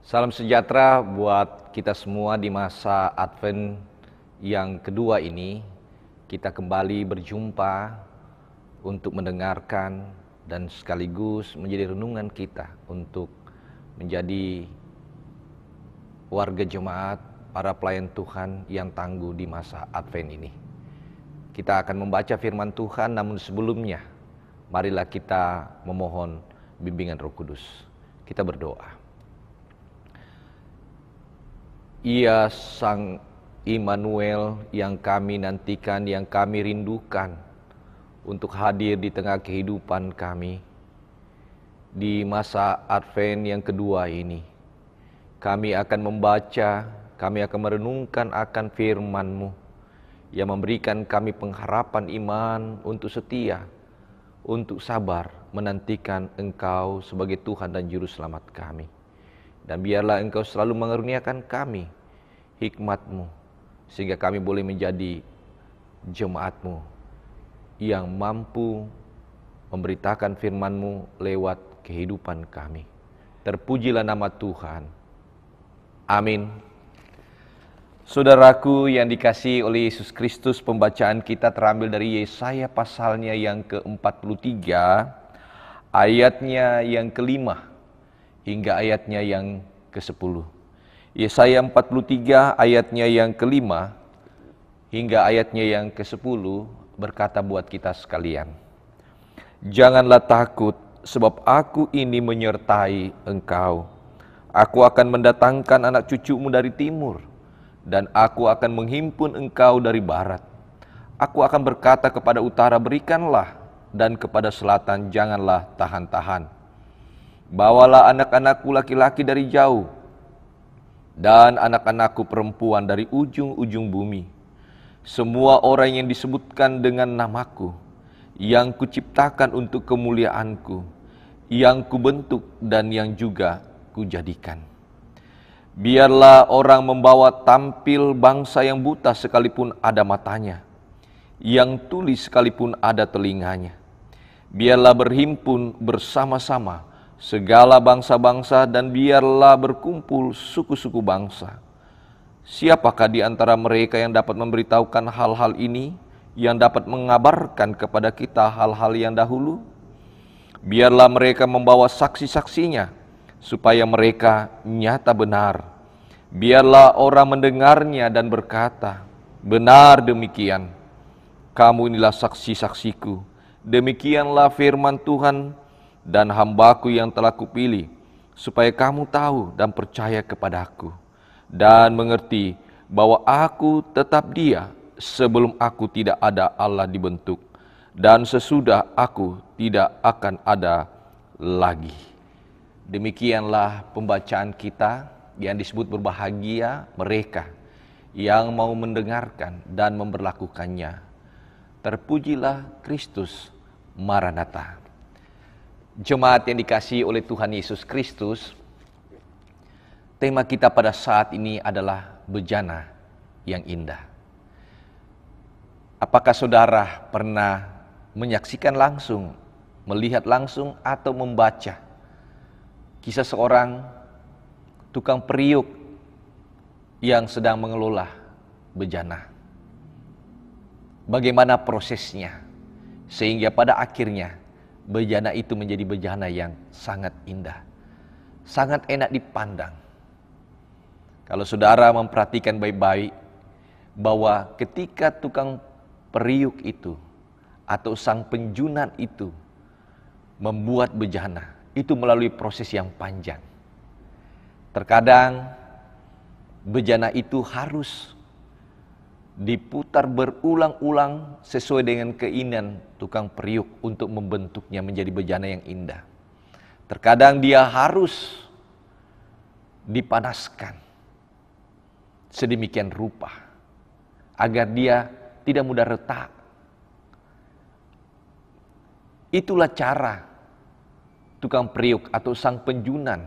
Salam sejahtera buat kita semua di masa Advent yang kedua ini. Kita kembali berjumpa untuk mendengarkan dan sekaligus menjadi renungan kita untuk menjadi warga jemaat, para pelayan Tuhan yang tangguh di masa Advent ini. Kita akan membaca firman Tuhan, namun sebelumnya marilah kita memohon bimbingan Roh Kudus. Kita berdoa. Ia Sang Immanuel yang kami nantikan, yang kami rindukan untuk hadir di tengah kehidupan kami. Di masa Advent yang kedua ini, kami akan membaca, kami akan merenungkan akan firman-Mu yang memberikan kami pengharapan iman untuk setia, untuk sabar menantikan Engkau sebagai Tuhan dan Juru Selamat kami. Dan biarlah Engkau selalu mengaruniakan kami hikmat-Mu, sehingga kami boleh menjadi jemaat-Mu yang mampu memberitakan firman-Mu lewat kehidupan kami. Terpujilah nama Tuhan. Amin. Saudaraku yang dikasihi oleh Yesus Kristus, pembacaan kita terambil dari Yesaya pasalnya yang ke-43, ayatnya yang ke-5 hingga ayatnya yang ke-10. Yesaya 43 ayatnya yang ke-5 hingga ayatnya yang ke-10 berkata buat kita sekalian, "Janganlah takut, sebab aku ini menyertai engkau. Aku akan mendatangkan anak cucumu dari timur, dan aku akan menghimpun engkau dari barat. Aku akan berkata kepada utara, berikanlah, dan kepada selatan, janganlah tahan-tahan. Bawalah anak-anakku laki-laki dari jauh, dan anak-anakku perempuan dari ujung-ujung bumi. Semua orang yang disebutkan dengan namaku, yang kuciptakan untuk kemuliaanku, yang kubentuk dan yang juga kujadikan. Biarlah orang membawa tampil bangsa yang buta sekalipun ada matanya, yang tuli sekalipun ada telinganya. Biarlah berhimpun bersama-sama segala bangsa-bangsa, dan biarlah berkumpul suku-suku bangsa. Siapakah di antara mereka yang dapat memberitahukan hal-hal ini, yang dapat mengabarkan kepada kita hal-hal yang dahulu? Biarlah mereka membawa saksi-saksinya, supaya mereka nyata benar. Biarlah orang mendengarnya dan berkata, benar demikian. Kamu inilah saksi-saksiku. Demikianlah firman Tuhan dan hambaku yang telah kupilih, supaya kamu tahu dan percaya kepadaku, dan mengerti bahwa aku tetap Dia sebelum aku tidak ada Allah dibentuk, dan sesudah aku tidak akan ada lagi." Demikianlah pembacaan kita yang disebut berbahagia mereka yang mau mendengarkan dan memberlakukannya. Terpujilah Kristus, Maranatha. Jemaat yang dikasihi oleh Tuhan Yesus Kristus, tema kita pada saat ini adalah bejana yang indah. Apakah saudara pernah menyaksikan langsung, melihat langsung, atau membaca kisah seorang tukang periuk yang sedang mengelola bejana? Bagaimana prosesnya sehingga pada akhirnya bejana itu menjadi bejana yang sangat indah, sangat enak dipandang. Kalau saudara memperhatikan baik-baik bahwa ketika tukang periuk itu atau sang penjunan itu membuat bejana, itu melalui proses yang panjang. Terkadang bejana itu harus diputar berulang-ulang sesuai dengan keinginan tukang periuk untuk membentuknya menjadi bejana yang indah. Terkadang dia harus dipanaskan sedemikian rupa agar dia tidak mudah retak. Itulah cara tukang periuk atau sang penjunan,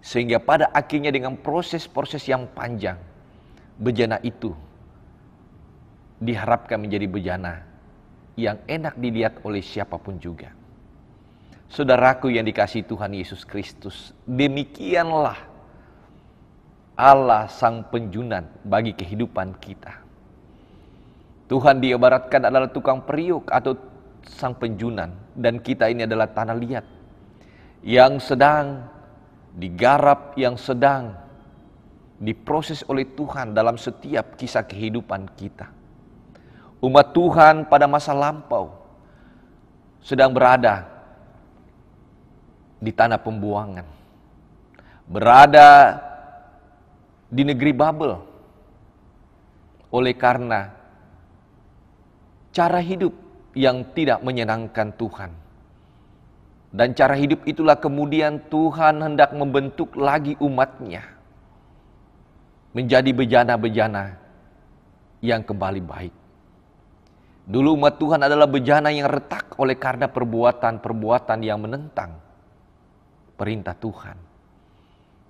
sehingga pada akhirnya dengan proses-proses yang panjang, bejana itu diharapkan menjadi bejana yang enak dilihat oleh siapapun juga. Saudaraku yang dikasihi Tuhan Yesus Kristus, demikianlah Allah sang penjunan bagi kehidupan kita. Tuhan diibaratkan adalah tukang periuk atau sang penjunan, dan kita ini adalah tanah liat yang sedang digarap, yang sedang diproses oleh Tuhan dalam setiap kisah kehidupan kita. Umat Tuhan pada masa lampau sedang berada di tanah pembuangan, berada di negeri Babel, oleh karena cara hidup yang tidak menyenangkan Tuhan. Dan cara hidup itulah kemudian Tuhan hendak membentuk lagi umatnya menjadi bejana-bejana yang kembali baik. Dulu umat Tuhan adalah bejana yang retak oleh karena perbuatan-perbuatan yang menentang perintah Tuhan.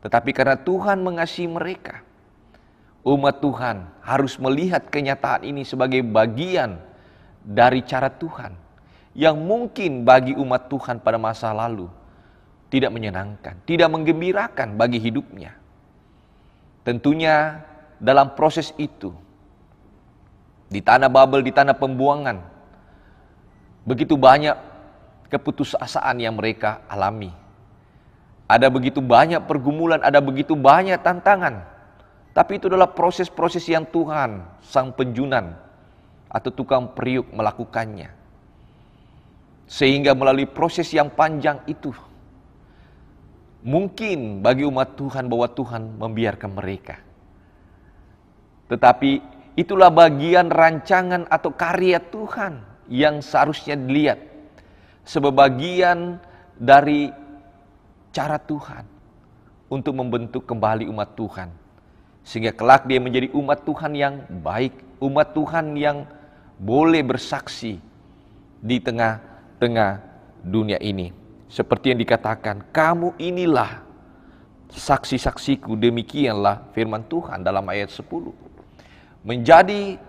Tetapi karena Tuhan mengasihi mereka, umat Tuhan harus melihat kenyataan ini sebagai bagian dari cara Tuhan yang mungkin bagi umat Tuhan pada masa lalu tidak menyenangkan, tidak menggembirakan bagi hidupnya. Tentunya dalam proses itu, di tanah Babel, di tanah pembuangan, begitu banyak keputusasaan yang mereka alami. Ada begitu banyak pergumulan, ada begitu banyak tantangan. Tapi itu adalah proses-proses yang Tuhan, sang penjunan atau tukang periuk melakukannya. Sehingga melalui proses yang panjang itu, mungkin bagi umat Tuhan bahwa Tuhan membiarkan mereka. Tetapi itulah bagian rancangan atau karya Tuhan yang seharusnya dilihat sebagai bagian dari cara Tuhan untuk membentuk kembali umat Tuhan. Sehingga kelak dia menjadi umat Tuhan yang baik, umat Tuhan yang boleh bersaksi di tengah-tengah dunia ini. Seperti yang dikatakan, kamu inilah saksi-saksiku, demikianlah firman Tuhan dalam ayat 10. Menjadi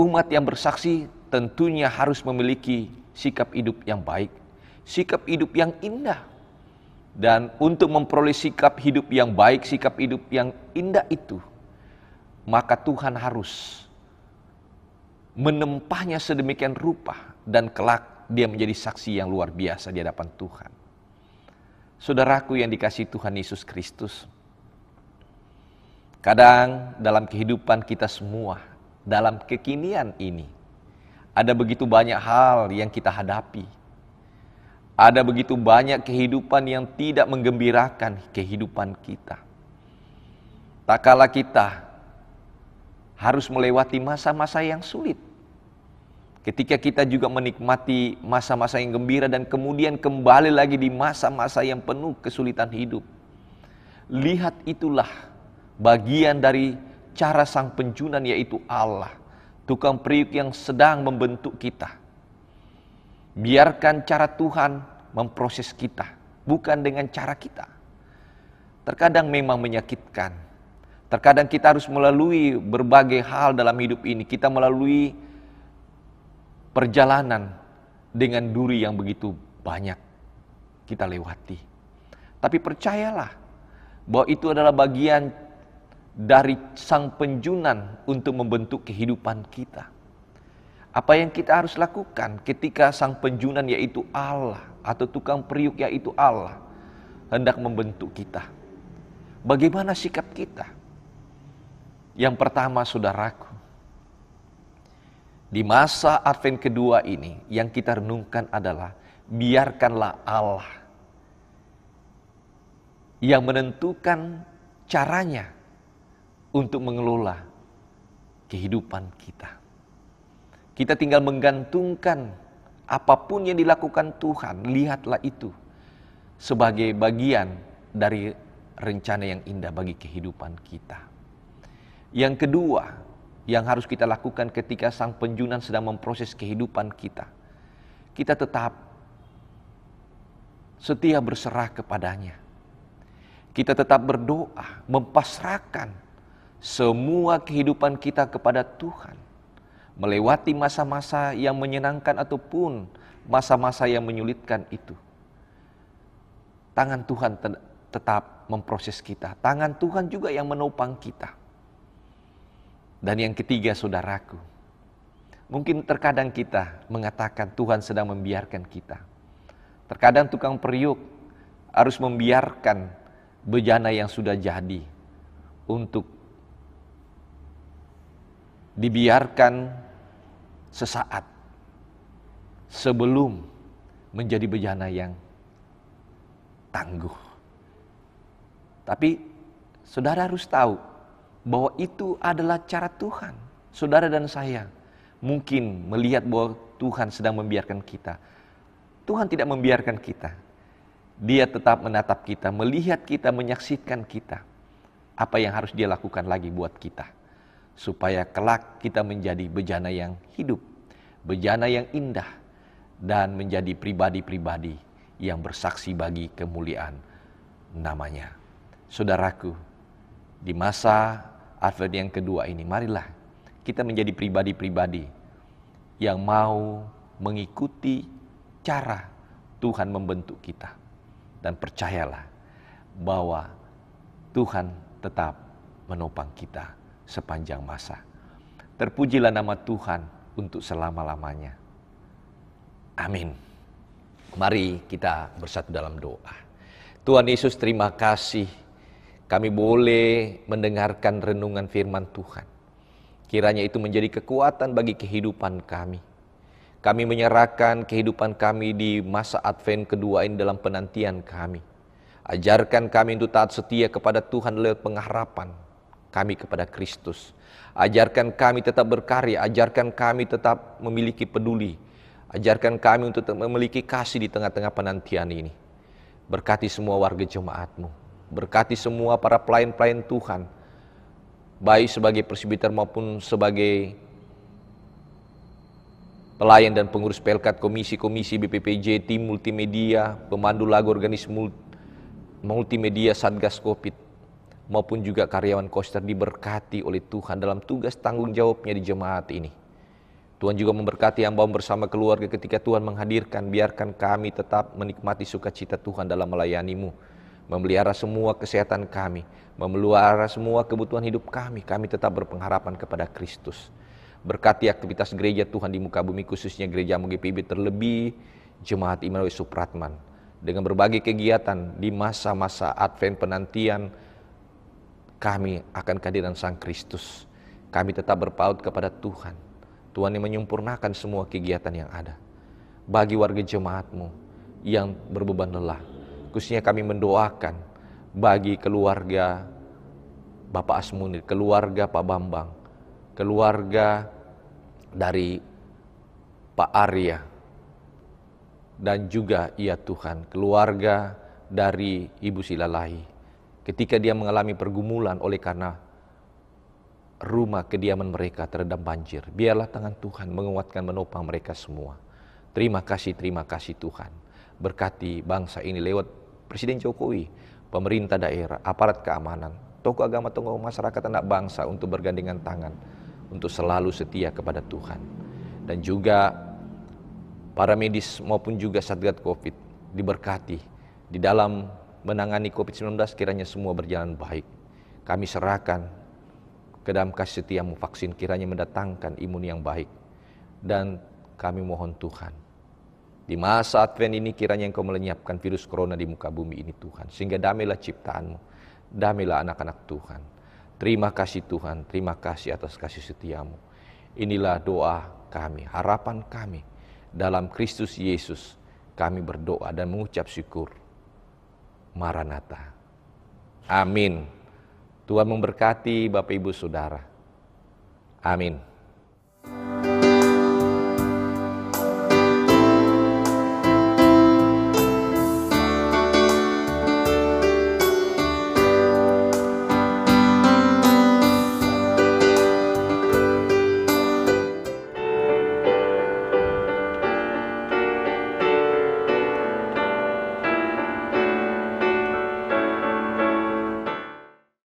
umat yang bersaksi tentunya harus memiliki sikap hidup yang baik, sikap hidup yang indah. Dan untuk memperoleh sikap hidup yang baik, sikap hidup yang indah itu, maka Tuhan harus menempahnya sedemikian rupa dan kelak dia menjadi saksi yang luar biasa di hadapan Tuhan. Saudaraku yang dikasihi Tuhan Yesus Kristus, kadang dalam kehidupan kita semua, dalam kekinian ini, ada begitu banyak hal yang kita hadapi. Ada begitu banyak kehidupan yang tidak menggembirakan kehidupan kita. Tak kala kita harus melewati masa-masa yang sulit. Ketika kita juga menikmati masa-masa yang gembira dan kemudian kembali lagi di masa-masa yang penuh kesulitan hidup. Lihat itulah bagian dari cara sang penjunan, yaitu Allah, tukang periuk yang sedang membentuk kita. Biarkan cara Tuhan memproses kita, bukan dengan cara kita. Terkadang memang menyakitkan. Terkadang kita harus melalui berbagai hal dalam hidup ini. Kita melalui perjalanan dengan duri yang begitu banyak kita lewati. Tapi percayalah bahwa itu adalah bagian dari sang penjunan untuk membentuk kehidupan kita. Apa yang kita harus lakukan ketika sang penjunan, yaitu Allah, atau tukang periuk yaitu Allah, hendak membentuk kita? Bagaimana sikap kita? Yang pertama, saudaraku, di masa Advent kedua ini yang kita renungkan adalah biarkanlah Allah yang menentukan caranya untuk mengelola kehidupan kita. Kita tinggal menggantungkan apapun yang dilakukan Tuhan, lihatlah itu sebagai bagian dari rencana yang indah bagi kehidupan kita. Yang kedua, yang harus kita lakukan ketika sang penjunan sedang memproses kehidupan kita, kita tetap setia berserah kepadanya. Kita tetap berdoa, mempasrahkan semua kehidupan kita kepada Tuhan. Melewati masa-masa yang menyenangkan ataupun masa-masa yang menyulitkan itu. Tangan Tuhan tetap memproses kita. Tangan Tuhan juga yang menopang kita. Dan yang ketiga, saudaraku, mungkin terkadang kita mengatakan Tuhan sedang membiarkan kita. Terkadang tukang periuk harus membiarkan bejana yang sudah jadi untuk dibiarkan sesaat sebelum menjadi bejana yang tangguh. Tapi saudara harus tahu bahwa itu adalah cara Tuhan. Saudara dan saya mungkin melihat bahwa Tuhan sedang membiarkan kita. Tuhan tidak membiarkan kita. Dia tetap menatap kita, melihat kita, menyaksikan kita. Apa yang harus dia lakukan lagi buat kita. Supaya kelak kita menjadi bejana yang hidup, bejana yang indah, dan menjadi pribadi-pribadi yang bersaksi bagi kemuliaan namanya. Saudaraku, di masa Advent yang kedua ini, marilah kita menjadi pribadi-pribadi yang mau mengikuti cara Tuhan membentuk kita. Dan percayalah bahwa Tuhan tetap menopang kita sepanjang masa. Terpujilah nama Tuhan untuk selama-lamanya. Amin. Mari kita bersatu dalam doa. Tuhan Yesus, terima kasih kami boleh mendengarkan renungan firman Tuhan. Kiranya itu menjadi kekuatan bagi kehidupan kami. Kami menyerahkan kehidupan kami di masa Advent kedua ini dalam penantian kami. Ajarkan kami untuk taat setia kepada Tuhan lewat pengharapan kami kepada Kristus. Ajarkan kami tetap berkarya, ajarkan kami tetap memiliki peduli. Ajarkan kami untuk memiliki kasih di tengah-tengah penantian ini. Berkati semua warga jemaat-Mu. Berkati semua para pelayan-pelayan Tuhan. Baik sebagai presbiter maupun sebagai pelayan dan pengurus pelkat, komisi-komisi BPPJ, tim multimedia, pemandu lagu organis multimedia Satgas Covid, maupun juga karyawan Koster diberkati oleh Tuhan dalam tugas tanggung jawabnya di jemaat ini. Tuhan juga memberkati hamba-Mu bersama keluarga ketika Tuhan menghadirkan. Biarkan kami tetap menikmati sukacita Tuhan dalam melayani-Mu. Memelihara semua kesehatan kami. Memelihara semua kebutuhan hidup kami. Kami tetap berpengharapan kepada Kristus. Berkati aktivitas gereja Tuhan di muka bumi, khususnya gereja GPIB, terlebih Jemaat Immanuel Supratman. Dengan berbagai kegiatan di masa-masa Advent penantian kami akan kehadiran Sang Kristus. Kami tetap berpaut kepada Tuhan. Tuhan yang menyempurnakan semua kegiatan yang ada. Bagi warga jemaat-Mu yang berbeban lelah, khususnya kami mendoakan bagi keluarga Bapak Asmunir, keluarga Pak Bambang, keluarga dari Pak Arya, dan juga ya Tuhan, keluarga dari Ibu Silalahi. Ketika dia mengalami pergumulan oleh karena rumah kediaman mereka terendam banjir, biarlah tangan Tuhan menguatkan, menopang mereka semua. Terima kasih Tuhan. Berkati bangsa ini lewat Presiden Jokowi, pemerintah daerah, aparat keamanan, tokoh agama, tokoh masyarakat, anak bangsa untuk bergandengan tangan, untuk selalu setia kepada Tuhan. Dan juga para medis maupun juga Satgas Covid diberkati di dalam menangani COVID-19, kiranya semua berjalan baik. Kami serahkan ke dalam kasih setia-Mu, vaksin kiranya mendatangkan imun yang baik. Dan kami mohon Tuhan, di masa Advent ini kiranya Engkau melenyapkan virus corona di muka bumi ini Tuhan. Sehingga damailah ciptaan-Mu, damailah anak-anak Tuhan. Terima kasih Tuhan, terima kasih atas kasih setia-Mu. Inilah doa kami, harapan kami. Dalam Kristus Yesus kami berdoa dan mengucap syukur. Maranatha. Amin. Tuhan memberkati Bapak Ibu Saudara. Amin.